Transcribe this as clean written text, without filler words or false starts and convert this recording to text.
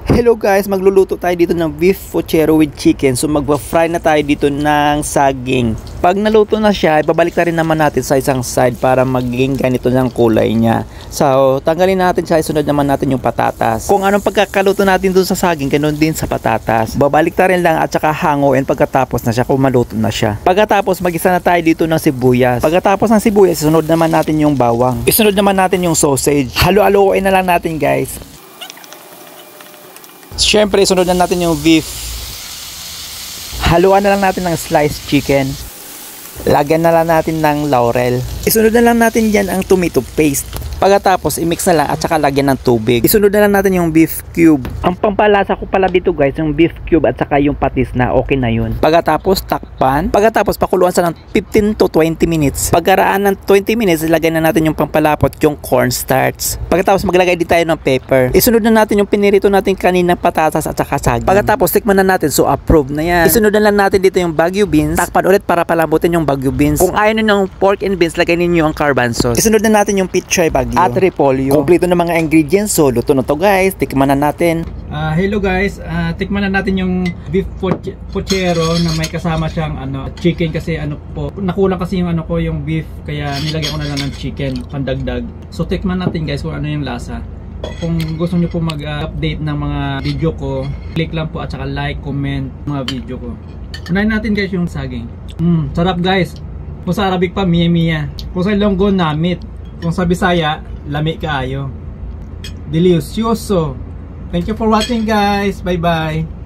Hello guys, magluluto tayo dito ng beef pochero with chicken. So magpa-fry na tayo dito ng saging. Pag naluto na siya, ibabalik na rin naman natin sa isang side para maging ganito ng kulay niya. So tanggalin natin siya, isunod naman natin yung patatas. Kung anong pagkakaluto natin dun sa saging, ganoon din sa patatas. Babalik ta rin lang at saka hanguin pagkatapos na siya kung maluto na siya. Pagkatapos magisa na tayo dito ng sibuyas. Pagkatapos ng sibuyas, isunod naman natin yung bawang. Isunod naman natin yung sausage. Halo-haloin na lang natin guys. Siyempre, sunod na natin yung beef. Haluan na lang natin ng sliced chicken. Lagyan na lang natin ng laurel. Isunod na lang natin dyan ang tomato paste. Pagkatapos, i-mix na lang at saka lagyan ng tubig. Isunod na lang natin yung beef cube. Ang pampalasa ko pala dito guys, yung beef cube at saka yung patis na okay na yun. Pagkatapos, takpan. Pagkatapos, pakuluan sa ng 15 to 20 minutes. Pagkaraan ng 20 minutes, ilagay na natin yung pampalapot, yung cornstarch. Pagkatapos, maglagay din tayo ng pepper. Isunod na natin yung pinirito natin kaninang patatas at saka saging. Pagkatapos, tikman na natin. So, approve na yan. Isunod na lang natin dito yung Baguio beans. Takpan ulit para palambutin yung Baguio beans. Kung ayaw nyo ng pork and beans, lagay ninyo ang carban sauce. Isunod na natin yung pichay Baguio at repolyo. Kompleto na mga ingredients. So, luto na to guys. Tikman na natin. Hello guys, tikman na natin yung beef pochero na may kasama siyang chicken kasi nakulang kasi yung beef kaya nilagyan ko na lang ng chicken pandagdag. So tikman natin guys kung ano yung lasa. Kung gusto niyo po mag-update ng mga video ko, click lang po at saka like, comment mga video ko. Unahin natin guys yung saging. Sarap guys. Kung sa Arabic pa, miya. Kung sa Ilonggo, namit. Kung sa Bisaya, lami kaayo. Delicioso. Thank you for watching guys. Bye bye.